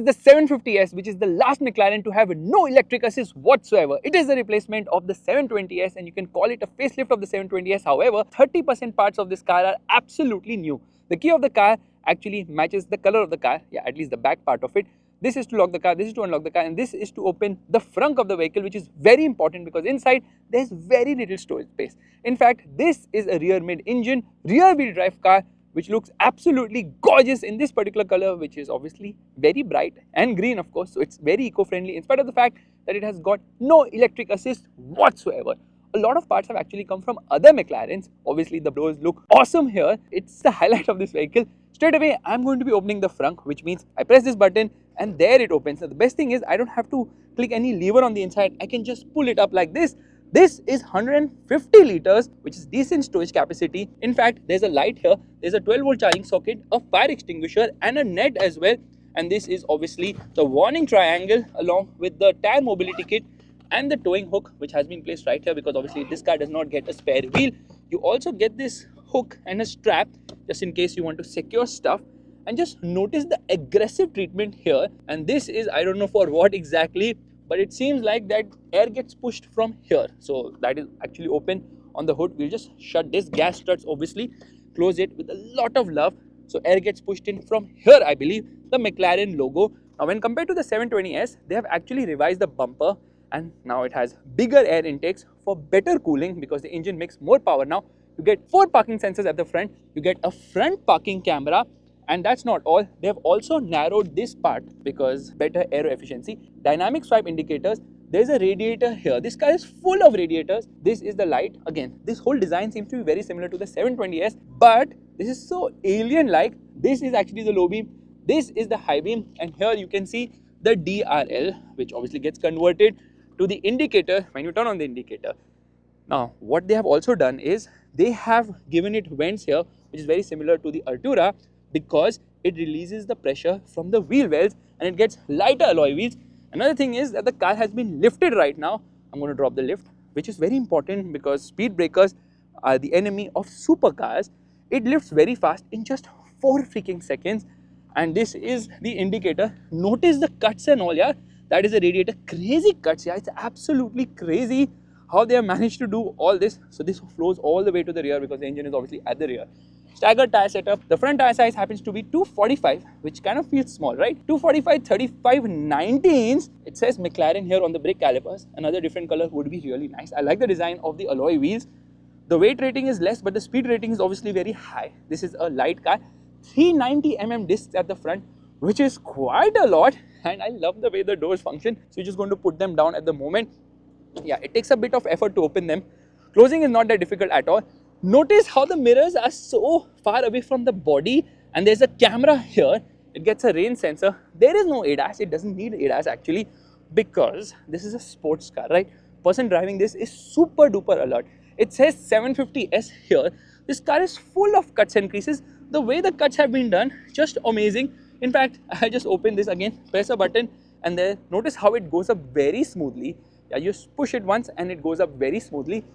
the 750S, which is the last McLaren to have no electric assist whatsoever. It is the replacement of the 720S, and you can call it a facelift of the 720S. However, 30% parts of this car are absolutely new. The key of the car actually matches the color of the car, yeah, at least the back part of it. This is to lock the car, this is to unlock the car, and this is to open the frunk of the vehicle, which is very important because inside there's very little storage space. In fact, this is a rear mid-engine, rear-wheel drive car, which looks absolutely gorgeous in this particular color, which is obviously very bright and green, of course. So it's very eco-friendly in spite of the fact that it has got no electric assist whatsoever. A lot of parts have actually come from other McLarens. Obviously, the doors look awesome here. It's the highlight of this vehicle. Straight away, I'm going to be opening the frunk, which means I press this button and there it opens. Now, the best thing is I don't have to click any lever on the inside. I can just pull it up like this. This is 150 liters, which is decent storage capacity. In fact, there's a light here. There's a 12-volt charging socket, a fire extinguisher, and a net as well. And this is obviously the warning triangle along with the tire mobility kit and the towing hook, which has been placed right here because obviously this car does not get a spare wheel. You also get this hook and a strap just in case you want to secure stuff. And just notice the aggressive treatment here. And this is, I don't know for what exactly, but it seems like that air gets pushed from here. So that is actually open on the hood. We'll just shut this. Gas struts obviously, close it with a lot of love. So air gets pushed in from here, I believe, the McLaren logo. Now when compared to the 720S, they have actually revised the bumper and now it has bigger air intakes for better cooling because the engine makes more power now. You get 4 parking sensors at the front. You get a front parking camera. And that's not all. They have also narrowed this part because better aero efficiency. Dynamic swipe indicators. There's a radiator here. This car is full of radiators. This is the light. Again, this whole design seems to be very similar to the 720S, but this is so alien-like. This is actually the low beam. This is the high beam. And here you can see the DRL, which obviously gets converted to the indicator when you turn on the indicator. Now, what they have also done is they have given it vents here, which is very similar to the Artura, because it releases the pressure from the wheel wells and it gets lighter alloy wheels. Another thing is that the car has been lifted right now. I'm going to drop the lift, which is very important because speed breakers are the enemy of supercars. It lifts very fast in just 4 freaking seconds. And this is the indicator. Notice the cuts and all, yeah. That is a radiator. Crazy cuts, yeah. It's absolutely crazy how they have managed to do all this. So this flows all the way to the rear because the engine is obviously at the rear. Staggered tire setup. The front tire size happens to be 245, which kind of feels small, right? 245, 35, 19s. It says McLaren here on the brake calipers. Another different color would be really nice. I like the design of the alloy wheels. The weight rating is less, but the speed rating is obviously very high. This is a light car. 390mm discs at the front, which is quite a lot. And I love the way the doors function. So you're just going to put them down at the moment. Yeah, it takes a bit of effort to open them. Closing is not that difficult at all. Notice how the mirrors are so far away from the body and there's a camera here. It gets a rain sensor. There is no ADAS. It doesn't need ADAS actually because this is a sports car, right? Person driving this is super duper alert. It says 750S here. This car is full of cuts and creases. The way the cuts have been done, just amazing. In fact, I just open this again, press a button and there, notice how it goes up very smoothly. Yeah, you just push it once and it goes up very smoothly.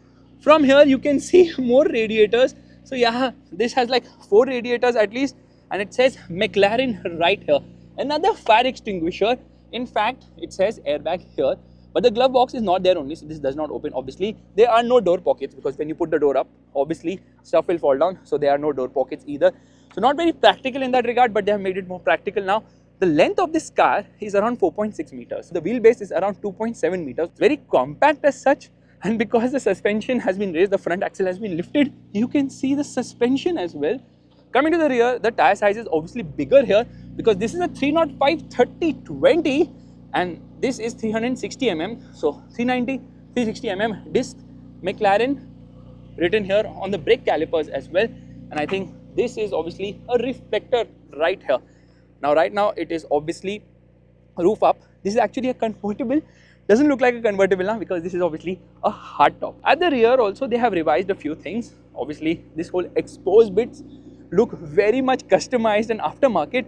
From here, you can see more radiators. So yeah, this has like 4 radiators at least. And it says McLaren right here. Another fire extinguisher. In fact, it says airbag here. But the glove box is not there only. So this does not open, obviously. There are no door pockets because when you put the door up, obviously stuff will fall down. So there are no door pockets either. So not very practical in that regard, but they have made it more practical now. The length of this car is around 4.6 meters. The wheelbase is around 2.7 meters. Very compact as such. And because the suspension has been raised, the front axle has been lifted, you can see the suspension as well. Coming to the rear, the tire size is obviously bigger here because this is a 305/30/20 and this is 360mm. So 390, 360mm disc, McLaren written here on the brake calipers as well. And I think this is obviously a reflector right here. Now, right now it is obviously roof up. This is actually a convertible. Doesn't look like a convertible now because this is obviously a hardtop. At the rear also they have revised a few things. Obviously this whole exposed bits look very much customized and aftermarket.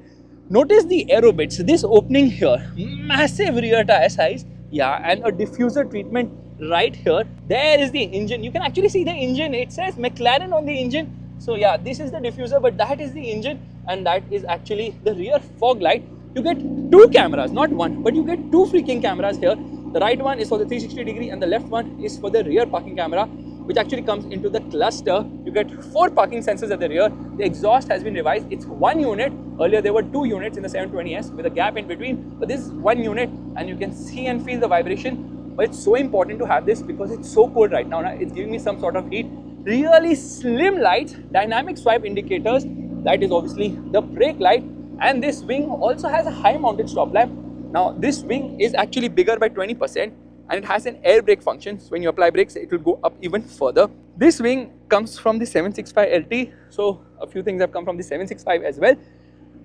Notice the aero bits, this opening here, massive rear tire size, yeah, and a diffuser treatment right here. There is the engine. You can actually see the engine. It says McLaren on the engine. So yeah, this is the diffuser, but that is the engine and that is actually the rear fog light. you get two cameras, not one, but you get two freaking cameras here. The right one is for the 360 degree and the left one is for the rear parking camera, which actually comes into the cluster. You get 4 parking sensors at the rear. The exhaust has been revised. It's 1 unit. Earlier there were 2 units in the 720S with a gap in between, but this is 1 unit and you can see and feel the vibration. But it's so important to have this because it's so cold right now. It's giving me some sort of heat. Really slim lights, dynamic swipe indicators. That is obviously the brake light, and this wing also has a high mounted stop lamp. Now this wing is actually bigger by 20% and it has an air brake function. So when you apply brakes, it will go up even further. This wing comes from the 765LT. So a few things have come from the 765 as well.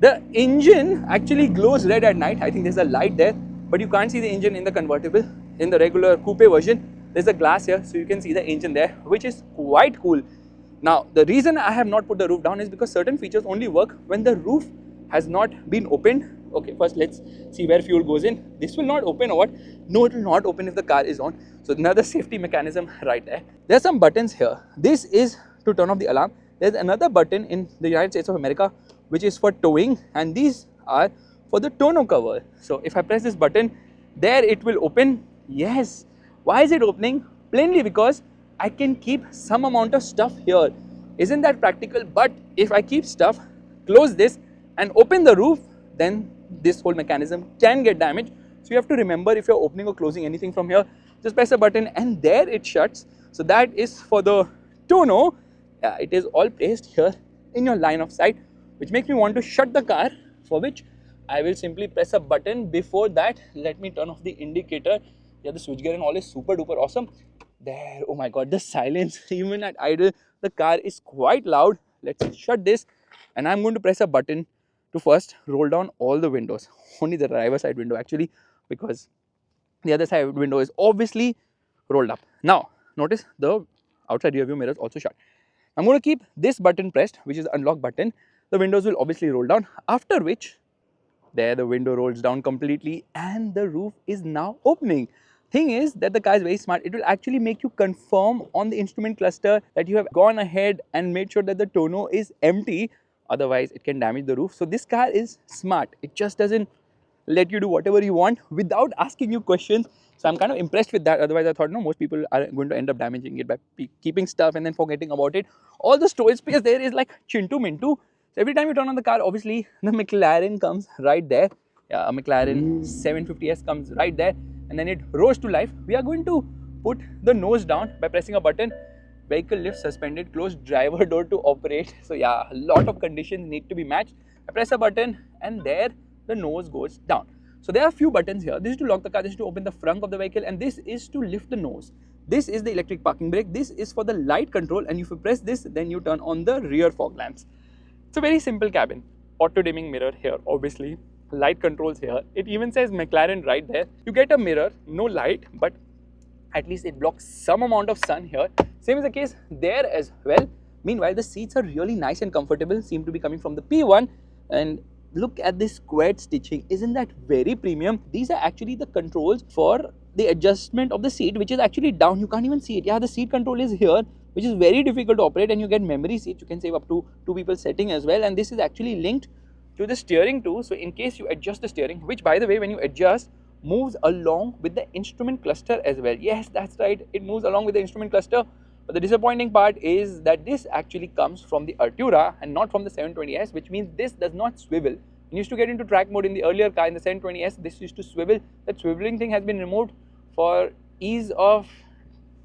The engine actually glows red at night. I think there's a light there, but you can't see the engine in the convertible. In the regular coupe version, there's a glass here, so you can see the engine there, which is quite cool. Now, the reason I have not put the roof down is because certain features only work when the roof has not been opened. Okay, first let's see where fuel goes in. This will not open or what? No, it will not open if the car is on. So another safety mechanism right there. There are some buttons here. This is to turn off the alarm. There's another button in the United States of America, which is for towing, and these are for the tonneau cover. So if I press this button, there it will open. Yes. Why is it opening? Plainly because I can keep some amount of stuff here. Isn't that practical? But if I keep stuff, close this and open the roof, then this whole mechanism can get damaged. So you have to remember, if you're opening or closing anything from here, just press a button and there it shuts. So that is for the tonneau. It is all placed here in your line of sight, which makes me want to shut the car, for which I will simply press a button. Before that, let me turn off the indicator. Yeah, the switchgear and all is super duper awesome. There, oh my god, the silence, even at idle, the car is quite loud. Let's shut this, and I'm going to press a button to first roll down all the windows. Only the driver side window actually, because the other side window is obviously rolled up. Now, notice the outside rear view mirror is also shut. I'm going to keep this button pressed, which is the unlock button. The windows will obviously roll down, after which there the window rolls down completely and the roof is now opening. Thing is that the car is very smart. It will actually make you confirm on the instrument cluster that you have gone ahead and made sure that the tonneau is empty. Otherwise, it can damage the roof. So this car is smart. It just doesn't let you do whatever you want without asking you questions. So I'm kind of impressed with that. Otherwise, I thought, no, most people are going to end up damaging it by keeping stuff and then forgetting about it. All the storage space there is like Chintu Mintu. So every time you turn on the car, obviously the McLaren comes right there. Yeah, a McLaren 750S comes right there, and then it rose to life. We are going to put the nose down by pressing a button. Vehicle lift suspended, closed, driver door to operate. So yeah, a lot of conditions need to be matched. I press a button and there the nose goes down. So there are a few buttons here. This is to lock the car, this is to open the front of the vehicle, and this is to lift the nose. This is the electric parking brake. This is for the light control, and if you press this, then you turn on the rear fog lamps. It's a very simple cabin. Auto dimming mirror here, obviously. Light controls here. It even says McLaren right there. You get a mirror, no light, but at least it blocks some amount of sun here. Same is the case there as well. Meanwhile, the seats are really nice and comfortable, seem to be coming from the P1. And look at this squared stitching. Isn't that very premium? These are actually the controls for the adjustment of the seat, which is actually down. You can't even see it. Yeah, the seat control is here, which is very difficult to operate, and you get memory seats. You can save up to 2 people setting as well. And this is actually linked to the steering too. So in case you adjust the steering, which by the way, when you adjust, moves along with the instrument cluster as well. Yes, that's right. It moves along with the instrument cluster. But the disappointing part is that this actually comes from the Artura and not from the 720S, which means this does not swivel. You used to get into track mode in the earlier car in the 720S. This used to swivel. That swiveling thing has been removed for ease of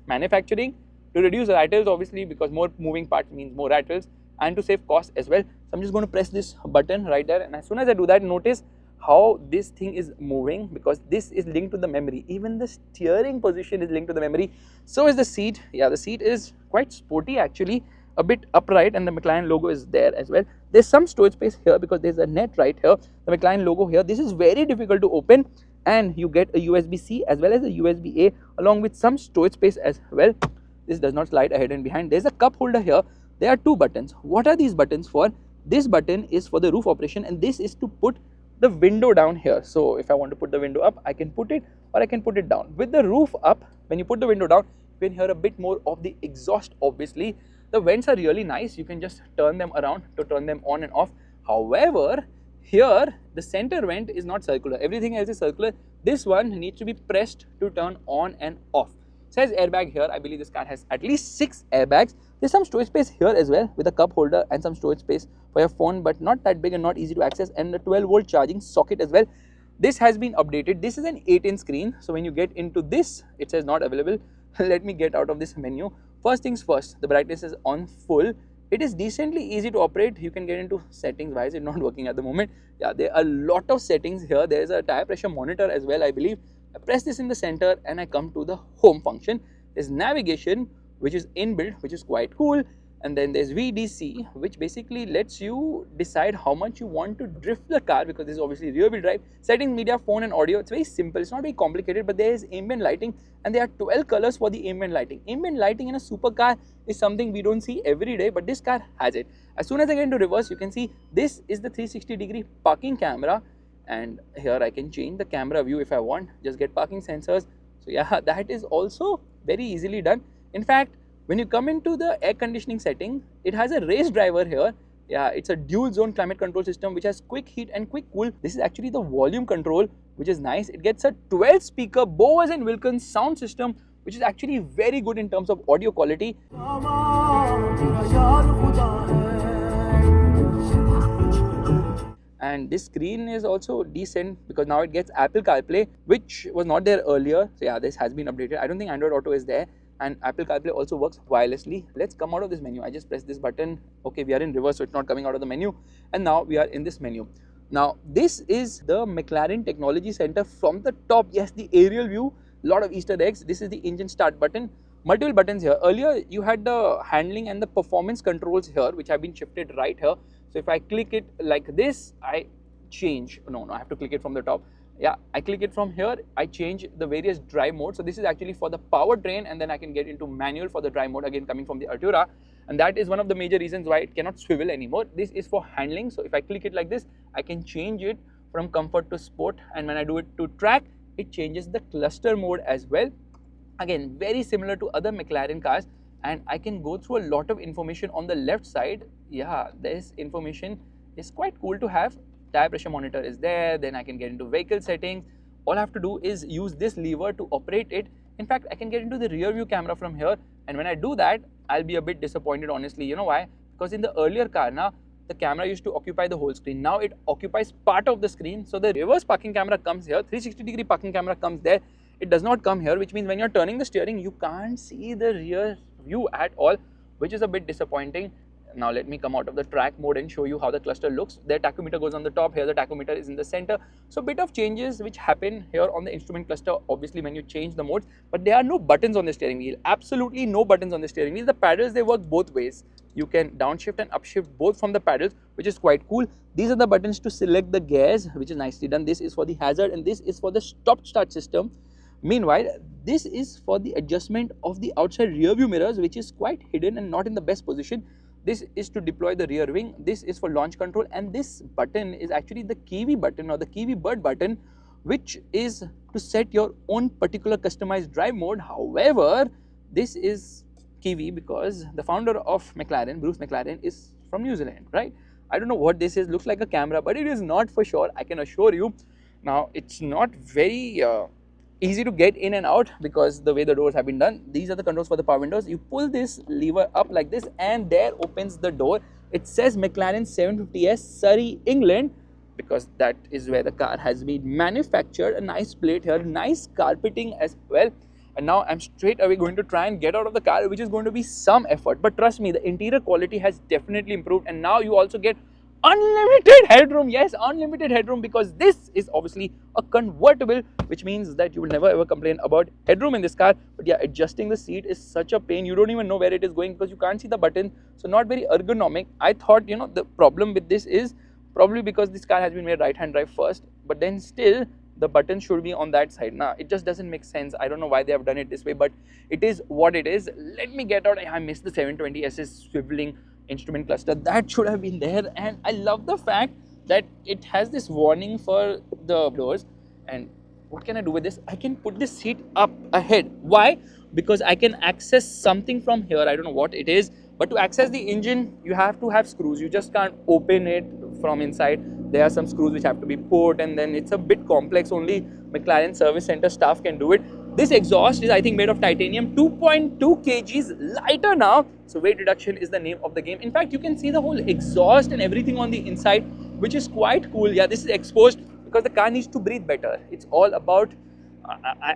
manufacturing, to reduce rattles obviously, because more moving parts means more rattles, and to save cost as well. So I'm just going to press this button right there, and as soon as I do that, notice how this thing is moving, because this is linked to the memory. Even the steering position is linked to the memory. So is the seat. Yeah, the seat is quite sporty actually, a bit upright, and the McLaren logo is there as well. There's some storage space here because there's a net right here, the McLaren logo here. This is very difficult to open, and you get a USB-C as well as a USB-A along with some storage space as well. This does not slide ahead and behind. There's a cup holder here. There are 2 buttons. What are these buttons for? This button is for the roof operation, and this is to put the window down here. So if I want to put the window up, I can put it, or I can put it down. With the roof up, when you put the window down, you can hear a bit more of the exhaust obviously. The vents are really nice. You can just turn them around to turn them on and off. However, here the center vent is not circular. Everything else is circular. This one needs to be pressed to turn on and off. It says airbag here. I believe this car has at least 6 airbags. There's some storage space here as well with a cup holder and some storage space for your phone, but not that big and not easy to access, and a 12-volt charging socket as well. This has been updated. This is an 8-inch screen. So when you get into this, it says not available. Let me get out of this menu. First things first, the brightness is on full. It is decently easy to operate. You can get into settings. Why is it not working at the moment? Yeah, there are a lot of settings here. There is a tire pressure monitor as well, I believe. I press this in the center and I come to the home function. There's navigation, which is inbuilt, which is quite cool. And then there's VDC, which basically lets you decide how much you want to drift the car, because this is obviously rear wheel drive. Settings, media, phone and audio. It's very simple. It's not very complicated, but there is ambient lighting and there are 12 colors for the ambient lighting. Ambient lighting in a supercar is something we don't see every day, but this car has it. As soon as I get into reverse, you can see this is the 360-degree parking camera, and here I can change the camera view if I want. Just get parking sensors. So yeah, that is also very easily done. In fact, when you come into the air conditioning setting, it has a race driver here. Yeah, it's a dual zone climate control system which has quick heat and quick cool. This is actually the volume control, which is nice. It gets a 12 speaker Bose and Wilkins sound system, which is actually very good in terms of audio quality. And this screen is also decent because now it gets Apple CarPlay, which was not there earlier. So yeah, this has been updated. I don't think Android Auto is there. And Apple CarPlay also works wirelessly. Let's come out of this menu. I just press this button. Okay, we are in reverse, so it's not coming out of the menu. And now we are in this menu. Now, this is the McLaren Technology Center from the top. Yes, the aerial view, a lot of Easter eggs. This is the engine start button. Multiple buttons here. Earlier, you had the handling and the performance controls here, which have been shifted right here. So if I click it like this, I change. No, I have to click it from the top. Yeah, I click it from here, I change the various drive modes. So this is actually for the powertrain, and then I can get into manual for the drive mode, again coming from the Artura. And that is one of the major reasons why it cannot swivel anymore. This is for handling. So if I click it like this, I can change it from comfort to sport. And when I do it to track, it changes the cluster mode as well. Again, very similar to other McLaren cars. And I can go through a lot of information on the left side. Yeah, this information is quite cool to have. Tire pressure monitor is there, then I can get into vehicle settings. All I have to do is use this lever to operate it. In fact, I can get into the rear view camera from here, and when I do that, I'll be a bit disappointed, honestly. You know why? Because in the earlier car now, the camera used to occupy the whole screen. Now it occupies part of the screen. So the reverse parking camera comes here, 360-degree parking camera comes there. It does not come here, which means when you're turning the steering, you can't see the rear view at all, which is a bit disappointing. Now let me come out of the track mode and show you how the cluster looks. The tachometer goes on the top, here the tachometer is in the center. So bit of changes which happen here on the instrument cluster, obviously when you change the modes, but there are no buttons on the steering wheel, absolutely no buttons on the steering wheel. The paddles, they work both ways. You can downshift and upshift both from the paddles, which is quite cool. These are the buttons to select the gears, which is nicely done. This is for the hazard and this is for the stop start system. Meanwhile, this is for the adjustment of the outside rear view mirrors, which is quite hidden and not in the best position. This is to deploy the rear wing. This is for launch control, and this button is actually the Kiwi button or the Kiwi bird button, which is to set your own particular customized drive mode. However, this is Kiwi because the founder of McLaren, Bruce McLaren, is from New Zealand, right? I don't know what this is. Looks like a camera, but it is not for sure. I can assure you. Now, it's not very easy to get in and out because the way the doors have been done. These are the controls for the power windows. You pull this lever up like this and there opens the door. It says McLaren 750S Surrey, England, because that is where the car has been manufactured. A nice plate here, nice carpeting as well. And now I'm straight away going to try and get out of the car, which is going to be some effort. But trust me, the interior quality has definitely improved, and now you also get unlimited headroom. Yes, unlimited headroom, because this is obviously a convertible, which means that you will never ever complain about headroom in this car. But yeah, adjusting the seat is such a pain. You don't even know where it is going because you can't see the button. So not very ergonomic. I thought, you know, the problem with this is probably because this car has been made right hand drive first, but then still the button should be on that side. Now it just doesn't make sense. I don't know why they have done it this way, but it is what it is. Let me get out. I missed the 720S's swiveling instrument cluster. That should have been there. And I love the fact that it has this warning for the doors. And what can I do with this? I can put this seat up ahead. Why? Because I can access something from here. I don't know what it is, but to access the engine, you have to have screws. You just can't open it from inside. There are some screws which have to be put, and then it's a bit complex. Only McLaren service center staff can do it. This exhaust is, I think, made of titanium, 2.2 kgs lighter now. So weight reduction is the name of the game. In fact, you can see the whole exhaust and everything on the inside, which is quite cool. Yeah, this is exposed because the car needs to breathe better. It's all about,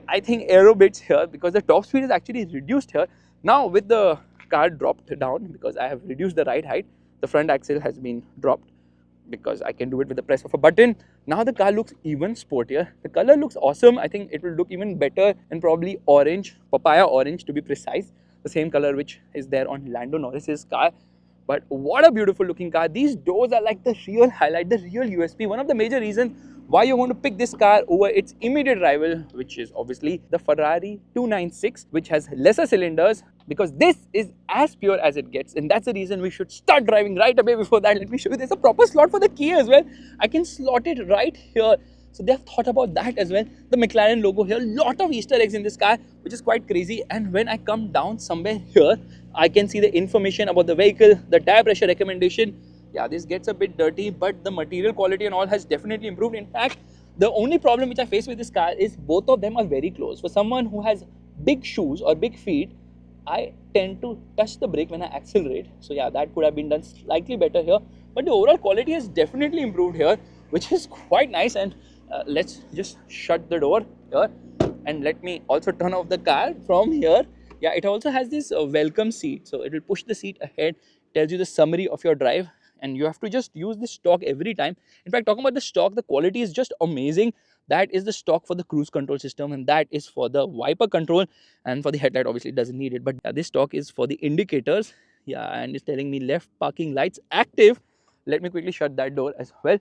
I think, aero bits here, because the top speed is actually reduced here. Now with the car dropped down, because I have reduced the ride height, the front axle has been dropped, because I can do it with the press of a button. Now the car looks even sportier. The color looks awesome. I think it will look even better, and probably orange, papaya orange to be precise, the same color which is there on Lando Norris's car. But what a beautiful looking car. These doors are like the real highlight, the real USP. One of the major reasons why you're going to pick this car over its immediate rival, which is obviously the Ferrari 296, which has lesser cylinders, because this is as pure as it gets. And that's the reason we should start driving right away. Before that, let me show you, there's a proper slot for the key as well. I can slot it right here. So they've thought about that as well. The McLaren logo here, lot of Easter eggs in this car, which is quite crazy. And when I come down somewhere here, I can see the information about the vehicle, the tire pressure recommendation. Yeah, this gets a bit dirty, but the material quality and all has definitely improved. In fact, the only problem which I face with this car is both of them are very close. For someone who has big shoes or big feet, I tend to touch the brake when I accelerate. So yeah, that could have been done slightly better here. But the overall quality has definitely improved here, which is quite nice. And let's just shut the door here, and let me also turn off the car from here. Yeah, it also has this welcome seat, so it will push the seat ahead, tells you the summary of your drive, and you have to just use this stock every time. In fact, talking about the stock, the quality is just amazing. That is the stock for the cruise control system, and that is for the wiper control, and for the headlight obviously it doesn't need it, but yeah, this stock is for the indicators. Yeah, and it's telling me left parking lights active. Let me quickly shut that door as well.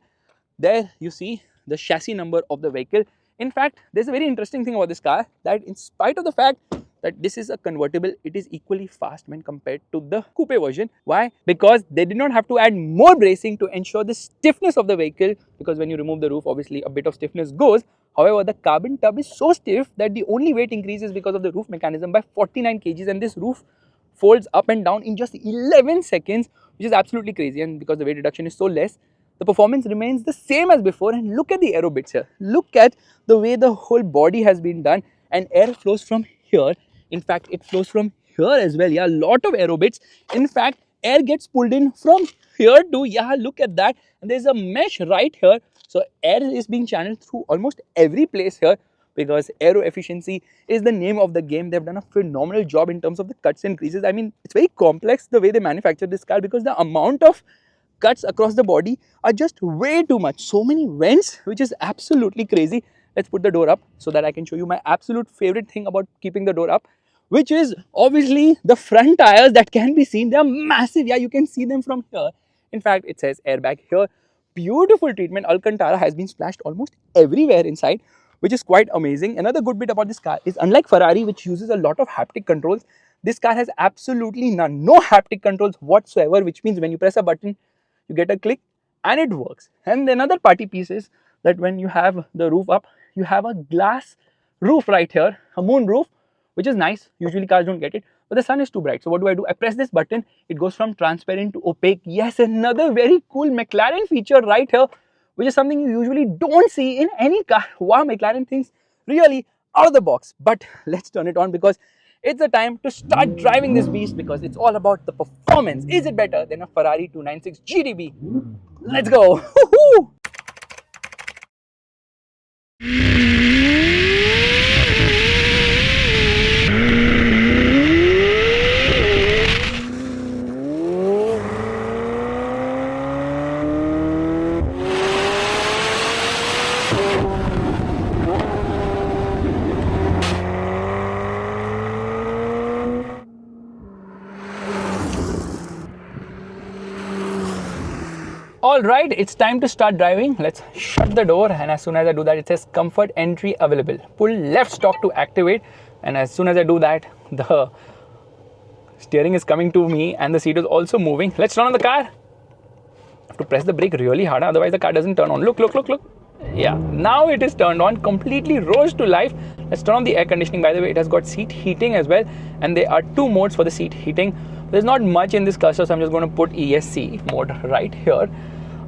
There you see the chassis number of the vehicle. In fact, there's a very interesting thing about this car, that in spite of the fact that this is a convertible, it is equally fast when compared to the coupe version. Why? Because they did not have to add more bracing to ensure the stiffness of the vehicle, because when you remove the roof, obviously a bit of stiffness goes. However, the carbon tub is so stiff that the only weight increases because of the roof mechanism by 49 kgs, and this roof folds up and down in just 11 seconds, which is absolutely crazy. And because the weight reduction is so less, the performance remains the same as before. And look at the aero bits here. Look at the way the whole body has been done, and air flows from here. In fact, it flows from here as well. Yeah, a lot of aero bits. In fact, air gets pulled in from here too. Yeah, look at that. And there's a mesh right here. So air is being channeled through almost every place here, because aero efficiency is the name of the game. They've done a phenomenal job in terms of the cuts and creases. I mean, it's very complex the way they manufacture this car, because the amount of cuts across the body are just way too much. So many vents, which is absolutely crazy. Let's put the door up so that I can show you my absolute favorite thing about keeping the door up, which is obviously the front tires that can be seen. They are massive. Yeah, you can see them from here. In fact, it says airbag here. Beautiful treatment. Alcantara has been splashed almost everywhere inside, which is quite amazing. Another good bit about this car is, unlike Ferrari, which uses a lot of haptic controls, this car has absolutely none. No haptic controls whatsoever, which means when you press a button, you get a click and it works. And another party piece is that when you have the roof up, you have a glass roof right here, a moon roof, which is nice. Usually cars don't get it, but the sun is too bright. So what do? I press this button, it goes from transparent to opaque. Yes, another very cool McLaren feature right here, which is something you usually don't see in any car. Wow, McLaren thinks really out of the box. But let's turn it on, because it's the time to start driving this beast, because it's all about the performance. Is it better than a Ferrari 296 GTB? Let's go. Alright, it's time to start driving. Let's shut the door, and as soon as I do that, it says comfort entry available. Pull left stalk to activate, and as soon as I do that, the steering is coming to me and the seat is also moving. Let's turn on the car. I have to press the brake really hard, otherwise the car doesn't turn on. Look. Yeah, now it is turned on, completely rose to life. Let's turn on the air conditioning. By the way, it has got seat heating as well, and there are two modes for the seat heating. There's not much in this cluster, so I'm just going to put ESC mode right here.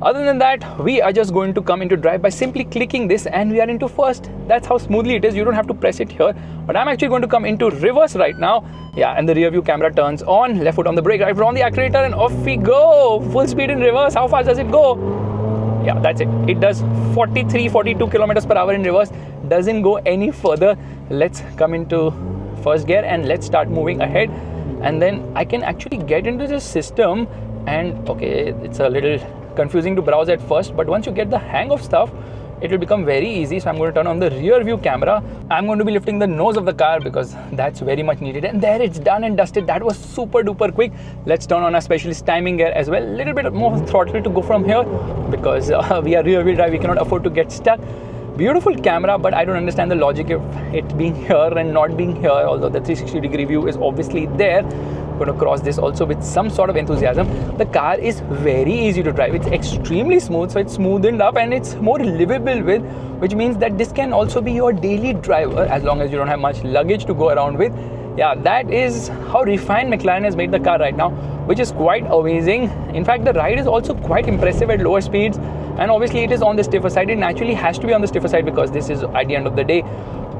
Other than that, we are just going to come into drive by simply clicking this and we are into first. That's how smoothly it is. You don't have to press it here. But I'm actually going to come into reverse right now. Yeah, and the rear view camera turns on. Left foot on the brake, right foot on the accelerator, and off we go. Full speed in reverse. How fast does it go? Yeah, that's it. It does 43, 42 kilometers per hour in reverse. Doesn't go any further. Let's come into first gear and let's start moving ahead. And then I can actually get into this system. And okay, it's a little confusing to browse at first, but once you get the hang of stuff, it will become very easy. So I'm going to turn on the rear view camera. I'm going to be lifting the nose of the car because that's very much needed. And there, it's done and dusted. That was super duper quick. Let's turn on our specialist timing gear as well. A little bit more throttle to go from here because we are rear wheel drive. We cannot afford to get stuck. Beautiful camera, but I don't understand the logic of it being here and not being here, although the 360-degree view is obviously there. I'm going to cross this also with some sort of enthusiasm. The car is very easy to drive. It's extremely smooth, so it's smoothened up and it's more livable with, which means that this can also be your daily driver as long as you don't have much luggage to go around with. Yeah, that is how refined McLaren has made the car right now, which is quite amazing. In fact, the ride is also quite impressive at lower speeds. And obviously it is on the stiffer side. It naturally has to be on the stiffer side because this is, at the end of the day,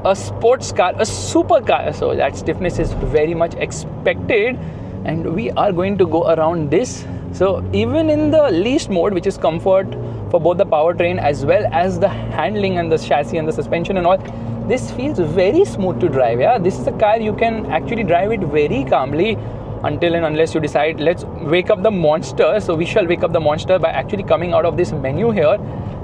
a sports car, a supercar. So that stiffness is very much expected. And we are going to go around this. So even in the least mode, which is comfort for both the powertrain as well as the handling and the chassis and the suspension and all, this feels very smooth to drive. Yeah, this is a car you can actually drive it very calmly until and unless you decide, let's wake up the monster. So we shall wake up the monster by actually coming out of this menu here.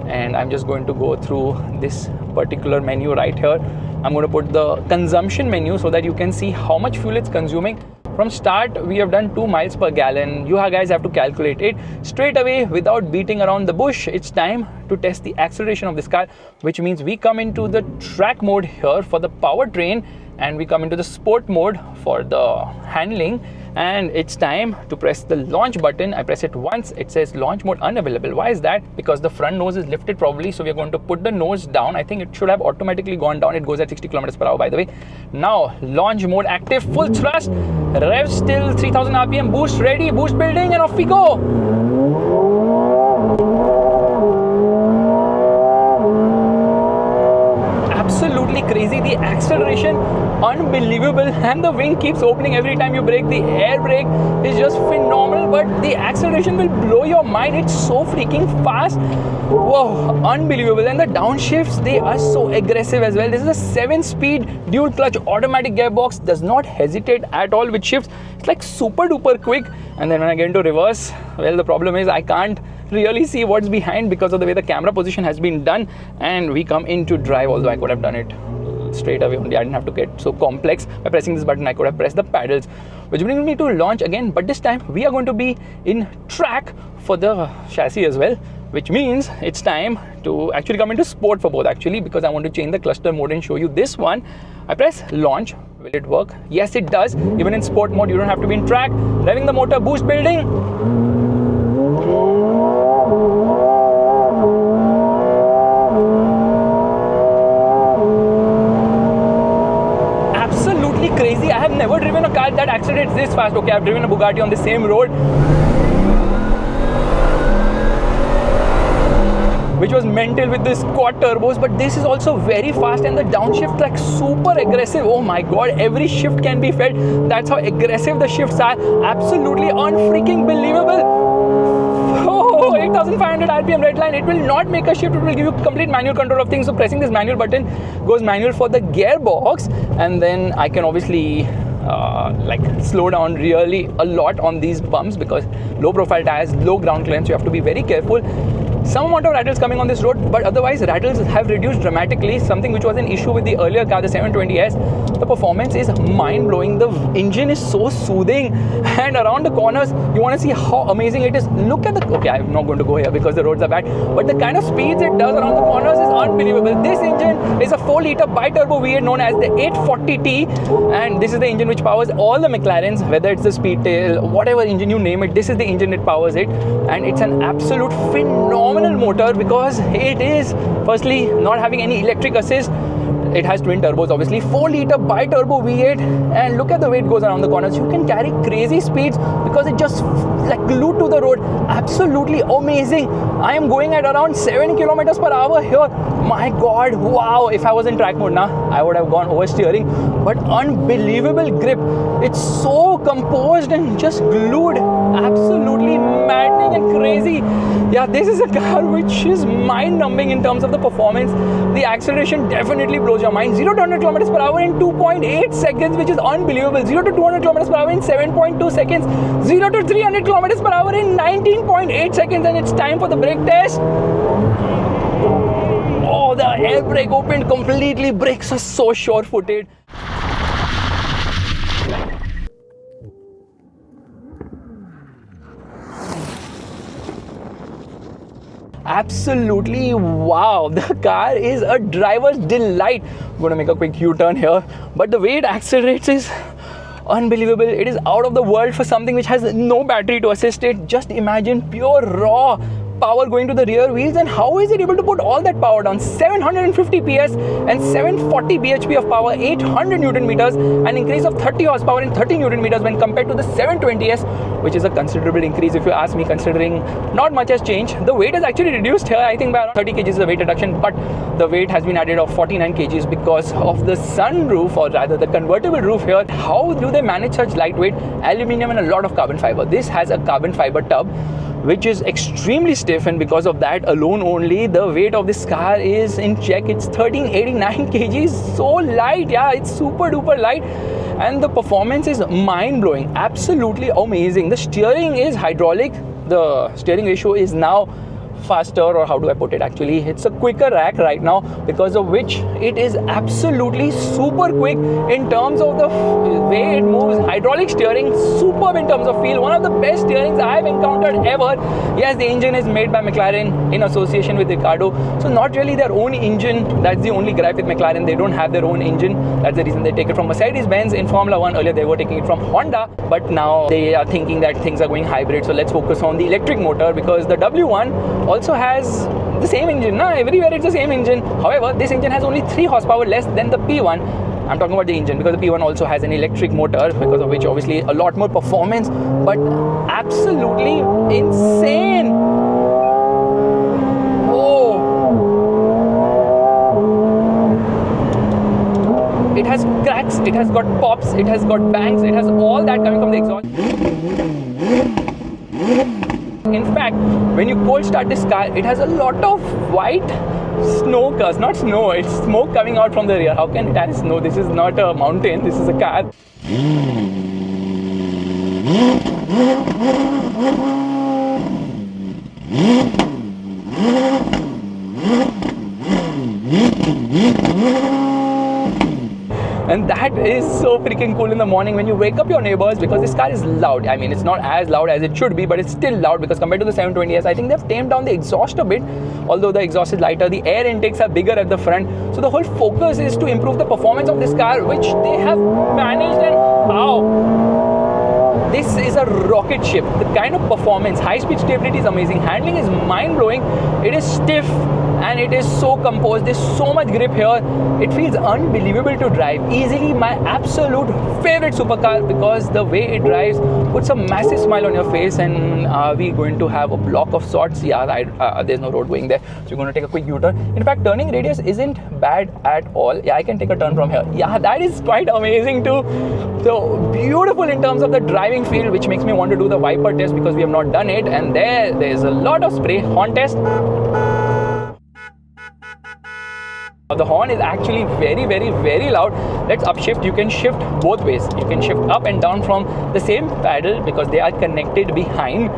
And I'm just going to go through this particular menu right here. I'm going to put the consumption menu so that you can see how much fuel it's consuming. From start, we have done 2 miles per gallon. You guys have to calculate it. Straight away, without beating around the bush, it's time to test the acceleration of this car, which means we come into the track mode here for the powertrain and we come into the sport mode for the handling. And it's time to press the launch button. I press it once, it says launch mode unavailable. Why is that? Because the front nose is lifted probably, so we're going to put the nose down. I think it should have automatically gone down. It goes at 60 kilometers per hour, by the way. Now launch mode active, full thrust, rev still 3000 rpm, boost ready, boost building, and off we go. Absolutely crazy. The acceleration, unbelievable, and the wing keeps opening every time you brake. The air brake is just phenomenal, but the acceleration will blow your mind. It's so freaking fast. Whoa, unbelievable. And the downshifts, they are so aggressive as well. This is a 7-speed dual clutch automatic gearbox, does not hesitate at all with shifts. It's like super duper quick. And then when I get into reverse, well, the problem is I can't really see what's behind because of the way the camera position has been done. And we come into drive, although I could have done it straight away only. I didn't have to get so complex. By pressing this button, I could have pressed the paddles, which brings me to launch again. But this time we are going to be in track for the chassis as well, which means it's time to actually come into sport for both actually, because I want to change the cluster mode and show you this one. I press launch. Will it work? Yes, it does. Even in sport mode, you don't have to be in track. Revving the motor, boost building. Absolutely crazy. I have never driven a car that accelerates this fast. Okay, I've driven a Bugatti on the same road, which was mental with this quad turbos, but this is also very fast, and the downshift like super aggressive. Oh my god, every shift can be felt. That's how aggressive the shifts are. Absolutely unfreaking believable. Oh, 8500 RPM red line. It will not make a shift. It will give you complete manual control of things. So pressing this manual button goes manual for the gearbox, and then I can obviously like slow down really a lot on these bumps because low profile tires, low ground clearance. You have to be very careful. Some amount of rattles coming on this road, but otherwise rattles have reduced dramatically, something which was an issue with the earlier car, the 720S. The performance is mind-blowing. The engine is so soothing, and around the corners, you want to see how amazing it is. Look at the... Okay, I'm not going to go here because the roads are bad, but the kind of speeds it does around the corners is unbelievable. This engine is a 4-liter bi-turbo V8 known as the 840T, and this is the engine which powers all the McLarens, whether it's the Speedtail, whatever engine you name it, this is the engine that powers it, and it's an absolute phenomenal motor because it is firstly not having any electric assist. It has twin turbos, obviously, 4-liter bi-turbo V8, and look at the way it goes around the corners. You can carry crazy speeds because it just like glued to the road. Absolutely amazing. I am going at around 7 kilometers per hour here. My God, wow! If I was in track mode now, I would have gone oversteering. But unbelievable grip. It's so composed and just glued. Absolutely maddening and crazy. Yeah, this is a car which is mind-numbing in terms of the performance. The acceleration definitely blows your mind. 0 to 100 kilometers per hour in 2.8 seconds, which is unbelievable. 0 to 200 kilometers per hour in 7.2 seconds. 0 to 300 kilometers per hour in 19.8 seconds. And it's time for the brake test. Oh, the air brake opened completely. Brakes are so sure-footed. Absolutely wow, the car is a driver's delight. I'm going to make a quick U-turn here, but the way it accelerates is unbelievable. It is out of the world for something which has no battery to assist it. Just imagine pure raw power going to the rear wheels, and how is it able to put all that power down? 750 PS and 740 bhp of power, 800 Newton meters, an increase of 30 horsepower and 30 Newton meters when compared to the 720S, which is a considerable increase if you ask me, considering not much has changed. The weight is actually reduced here, I think by around 30 kg is the weight reduction, but the weight has been added of 49 kgs because of the sunroof, or rather the convertible roof here. How do they manage such lightweight aluminium and a lot of carbon fiber? This has a carbon fiber tub which is extremely stiff, and because of that alone only, the weight of this car is in check. It's 1389 kgs, so light. Yeah, it's super duper light, and the performance is mind-blowing. Absolutely amazing. The steering is hydraulic. The steering ratio is now faster, or how do I put it, actually it's a quicker rack right now, because of which it is absolutely super quick in terms of the way it moves. Hydraulic steering, superb in terms of feel, one of the best steerings I've encountered ever. Yes, the engine is made by McLaren in association with Ricardo, so not really their own engine. That's the only gripe with McLaren. They don't have their own engine. That's the reason they take it from Mercedes-Benz in Formula 1. Earlier they were taking it from Honda, but now they are thinking that things are going hybrid, so let's focus on the electric motor, because the W1 also has the same engine. Everywhere it's the same engine. However, this engine has only 3 horsepower less than the P1. I'm talking about the engine, because the P1 also has an electric motor, because of which obviously a lot more performance, but absolutely insane. Oh, it has cracks, it has got pops, it has got bangs, it has all that coming from the exhaust. In fact, when you cold start this car, it has a lot of white snow cars, not snow, it's smoke coming out from the rear. How can it have snow? This is not a mountain, this is a car. And that is so freaking cool in the morning when you wake up your neighbors, because this car is loud. I mean, it's not as loud as it should be, but it's still loud, because compared to the 720S, I think they've tamed down the exhaust a bit. Although the exhaust is lighter, the air intakes are bigger at the front. So the whole focus is to improve the performance of this car, which they have managed. And wow, this is a rocket ship. The kind of performance, high-speed stability is amazing. Handling is mind-blowing. It is stiff and it is so composed. There's so much grip here. It feels unbelievable to drive. Easily my absolute favorite supercar, because the way it drives puts a massive smile on your face. And are we going to have a block of sorts? Yeah, there's no road going there, so you're going to take a quick U-turn. In fact, turning radius isn't bad at all. Yeah, I can take a turn from here. Yeah, that is quite amazing too. So beautiful in terms of the driving feel, which makes me want to do the wiper test, because we have not done it. And there's a lot of spray. Horn test. The horn is actually very, very, very loud. Let's upshift. You can shift both ways. You can shift up and down from the same pedal, because they are connected behind.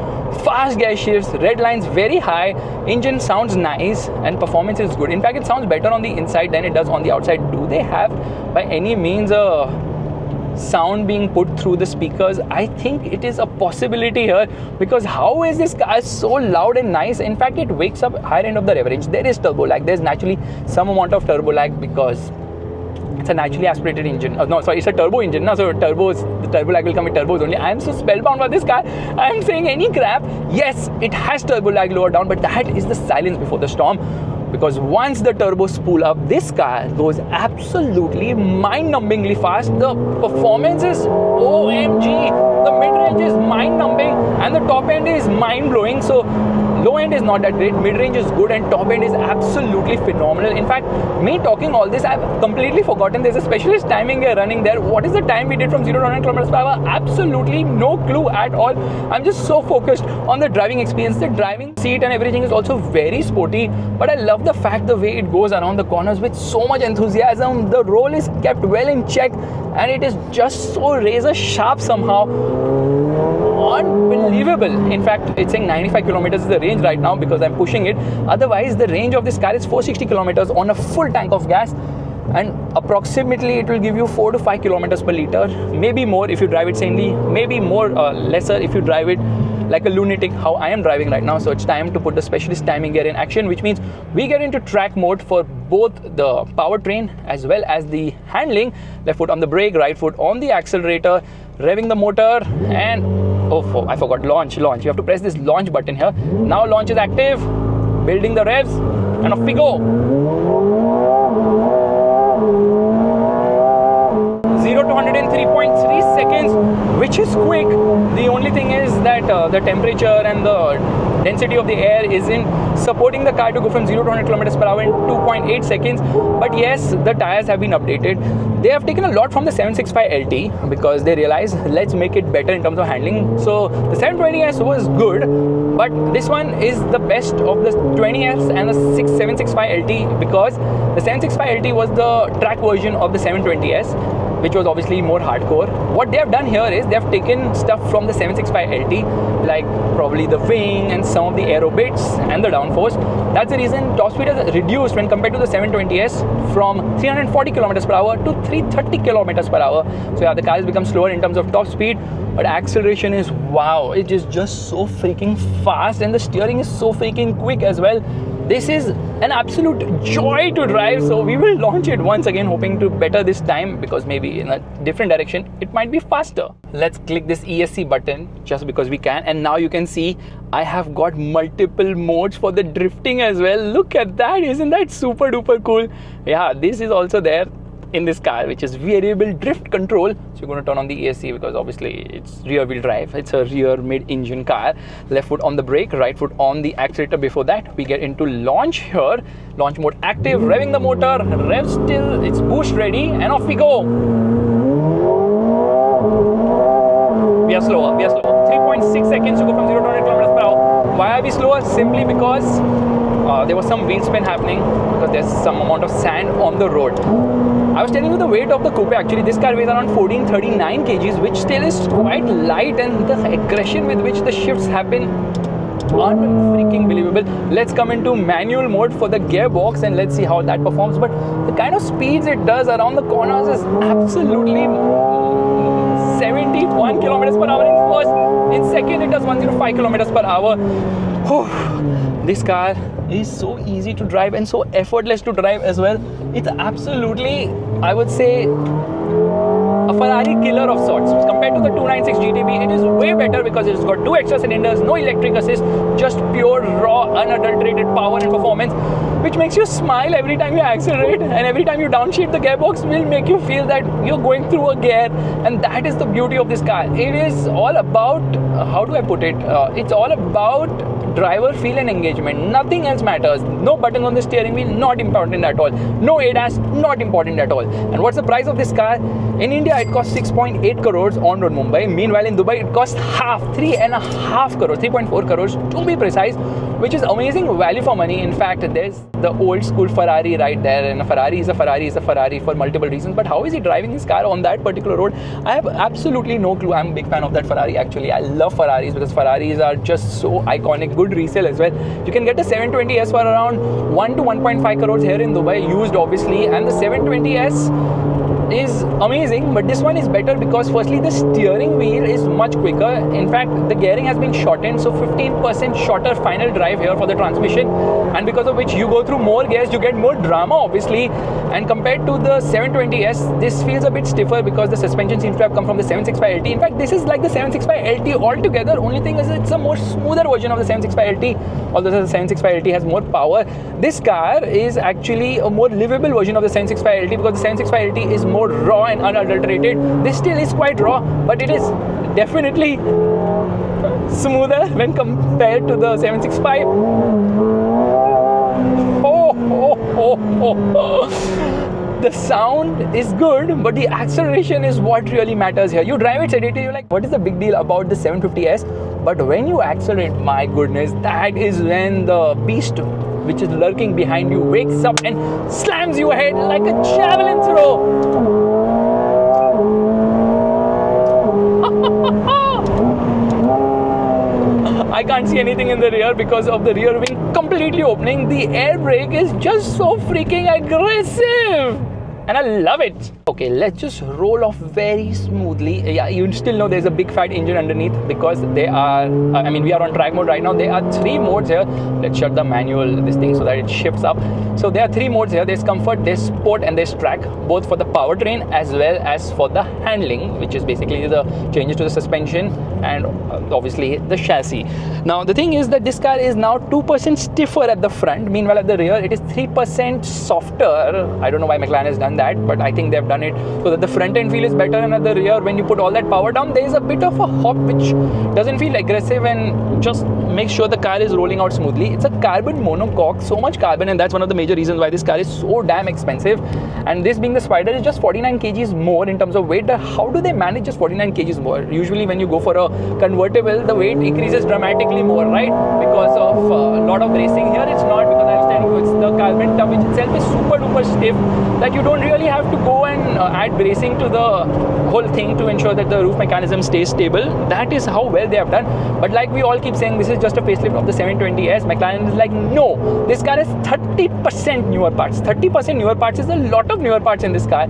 Fast gear shifts, red lines very high. Engine sounds nice and performance is good. In fact, it sounds better on the inside than it does on the outside. Do they have by any means a sound being put through the speakers? I think it is a possibility here, because how is this car so loud and nice? In fact, it wakes up higher end of the rev range. There is turbo lag. There's naturally some amount of turbo lag, because it's a naturally aspirated engine. It's a turbo engine. So the turbo lag will come with turbos only. I am so spellbound by this car. I am saying any crap. Yes, it has turbo lag lower down, but that is the silence before the storm. because once the turbos spool up, this car goes absolutely mind-numbingly fast. The performance is OMG. The mid-range is mind-numbing and the top end is mind-blowing. So low end is not that great, mid-range is good, and top end is absolutely phenomenal. In fact, me talking all this, I've completely forgotten there's a specialist timing gear running there. What is the time we did from 0 to 100 km per hour? Absolutely no clue at all. I'm just so focused on the driving experience. The driving seat and everything is also very sporty, but I love the fact the way it goes around the corners with so much enthusiasm. The roll is kept well in check and it is just so razor sharp somehow. Unbelievable. In fact, it's saying 95 kilometers is the range right now because I'm pushing it. Otherwise, the range of this car is 460 kilometers on a full tank of gas, and approximately it will give you 4 to 5 kilometers per liter, maybe more if you drive it sanely, maybe more lesser if you drive it like a lunatic, how I am driving right now. So it's time to put the specialist timing gear in action, which means we get into track mode for both the powertrain as well as the handling. Left foot on the brake, right foot on the accelerator, revving the motor, and oh, I forgot launch. You have to press this launch button here. Now launch is active, building the revs, and off we go. 0 to 100 in 3.3 seconds, which is quick. The only thing is that the temperature and the density of the air isn't supporting the car to go from 0 to 100 km per hour in 2.8 seconds. But yes, the tires have been updated. They have taken a lot from the 765LT because they realized let's make it better in terms of handling. So the 720S was good, but this one is the best of the 20S and the 765LT because the 765LT was the track version of the 720S, which was obviously more hardcore. What they have done here is they have taken stuff from the 765LT, like probably the wing and some of the aero bits and the downforce. That's the reason top speed has reduced when compared to the 720S from 340 km per hour to 330 km per hour. So yeah, the car has become slower in terms of top speed, but acceleration is wow. It is just so freaking fast and the steering is so freaking quick as well. This is an absolute joy to drive, so we will launch it once again, hoping to better this time because maybe in a different direction it might be faster. Let's click this ESC button just because we can, and now you can see I have got multiple modes for the drifting as well. Look at that, isn't that super duper cool? Yeah, this is also there in this car, which is variable drift control. So you're going to turn on the ESC because obviously it's rear wheel drive, it's a rear mid engine car. Left foot on the brake, right foot on the accelerator. Before that we get into launch here. Launch mode active, revving the motor, rev still, it's boost ready, and off we go. We are slower. 3.6 seconds to go from 0 to 100 km per hour. Why are we slower? Simply because there was some wheel spin happening because there's some amount of sand on the road. I was telling you the weight of the coupe. Actually, this car weighs around 1439 kgs, which still is quite light, and the aggression with which the shifts happen, unfreaking believable. Let's come into manual mode for the gearbox and let's see how that performs. But the kind of speeds it does around the corners is absolutely 71 kilometers per hour in first. In second, it does 105 kilometers per hour. This car is so easy to drive and so effortless to drive as well. It's absolutely, I would say, a Ferrari killer of sorts. Compared to the 296 GTB, it is way better because it's got 2 extra cylinders, no electric assist, just pure raw unadulterated power and performance, which makes you smile every time you accelerate, and every time you downshift, the gearbox will make you feel that you're going through a gear. And that is the beauty of this car. It is all about, how do I put it, it's all about driver feel and engagement. Nothing else matters. No buttons on the steering wheel, not important at all. No ADAS, not important at all. And what's the price of this car? In India, it costs 6.8 crores on road Mumbai. Meanwhile, in Dubai, it costs half, 3.5 crores, 3.4 crores to be precise, which is amazing value for money. In fact, there's the old school Ferrari right there, and a Ferrari is a Ferrari for multiple reasons. But how is he driving his car on that particular road? I have absolutely no clue. I'm a big fan of that Ferrari actually. I love Ferraris because Ferraris are just so iconic. Good resale as well. You can get the 720S for around 1 to 1.5 crores here in Dubai, used obviously, and the 720S is amazing, but this one is better because firstly the steering wheel is much quicker. In fact, the gearing has been shortened, so 15% shorter final drive here for the transmission, and because of which you go through more gears, you get more drama obviously. And compared to the 720S, this feels a bit stiffer because the suspension seems to have come from the 765LT. In fact, this is like the 765LT altogether. Only thing is it's a more smoother version of the 765LT, although the 765LT has more power. This car is actually a more livable version of the 765LT because the 765LT is more raw and unadulterated. This still is quite raw, but it is definitely smoother when compared to the 765. The sound is good, but the acceleration is what really matters here. You drive it sedated, you're like, what is the big deal about the 750S? But when you accelerate, my goodness, that is when the beast which is lurking behind you wakes up and slams you ahead like a javelin throw. I can't see anything in the rear because of the rear wing completely opening. The air brake is just so freaking aggressive, and I love it. Okay, let's just roll off very smoothly. Yeah, you still know there's a big fat engine underneath because they are, we are on track mode right now. There are 3 modes here. Let's shut the manual, this thing, so that it shifts up. So there are 3 modes here. There's comfort, there's sport, and there's track, both for the powertrain as well as for the handling, which is basically the changes to the suspension and obviously the chassis. Now, the thing is that this car is now 2% stiffer at the front. Meanwhile, at the rear, it is 3% softer. I don't know why McLaren has done that, but I think they've done it so that the front end feel is better, and at the rear, when you put all that power down, there is a bit of a hop which doesn't feel aggressive and just makes sure the car is rolling out smoothly. It's a carbon monocoque, so much carbon, and that's one of the major reasons why this car is so damn expensive. And this being the Spider is just 49 kgs more in terms of weight. How do they manage just 49 kgs more? Usually when you go for a convertible, the weight increases dramatically more, right? Because of a lot of bracing. Here it's not, because I was telling you, it's the carbon tub which itself is super duper stiff that you don't really have to go and add bracing to the whole thing to ensure that the roof mechanism stays stable. That is how well they have done. But like we all keep saying, this is just a facelift of the 720S. McLaren is like, no, this car has 30% newer parts. 30% newer parts is a lot of newer parts in this car.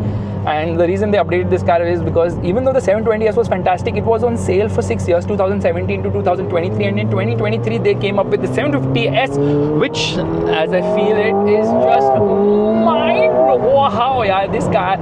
And the reason they updated this car is because even though the 720S was fantastic, it was on sale for 6 years, 2017 to 2023, and in 2023 they came up with the 750S, which, as I feel it, is just wow, yeah, this car,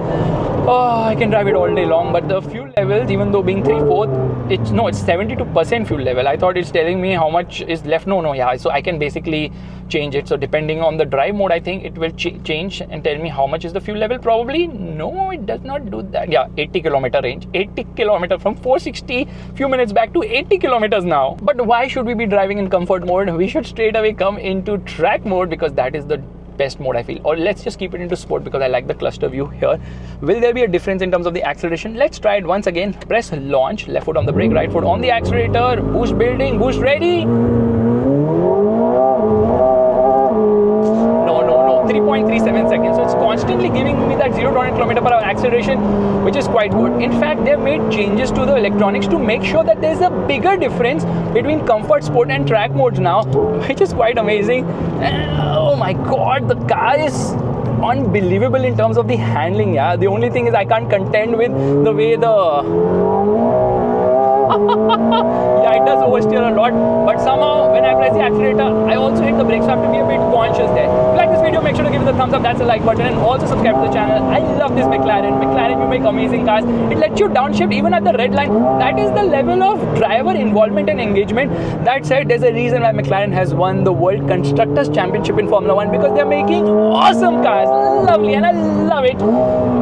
I can drive it all day long. But the fuel levels, even though being 3/4, it's 72% fuel level. I thought it's telling me how much is left. Yeah, so I can basically change it. So depending on the drive mode, I think it will change and tell me how much is the fuel level. Probably no, it does not do that. Yeah, 80 kilometer range, 80 kilometer from 460 few minutes back to 80 kilometers now. But why should we be driving in comfort mode? We should straight away come into track mode because that is the best mode, I feel. Or let's just keep it into sport because I like the cluster view here. Will there be a difference in terms of the acceleration? Let's try it once again. Press launch, left foot on the brake, right foot on the accelerator, boost building, boost ready. 3.37 seconds. So it's constantly giving me that 0 to 100 km/h acceleration, which is quite good. In fact, they've made changes to the electronics to make sure that there's a bigger difference between comfort, sport and track modes now, which is quite amazing. Oh my god, the car is unbelievable in terms of the handling. Yeah, the only thing is I can't contend with the way yeah, it does oversteer a lot, but somehow when I press the accelerator, I also hit the brakes, so I have to be a bit conscious there. If you like this video, make sure to give it a thumbs up, that's the like button, and also subscribe to the channel. I love this McLaren. McLaren, you make amazing cars. It lets you downshift even at the red line. That is the level of driver involvement and engagement. That said, there's a reason why McLaren has won the World Constructors Championship in Formula 1, because they're making awesome cars. Lovely, and I love it.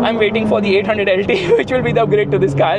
I'm waiting for the 800LT, which will be the upgrade to this car.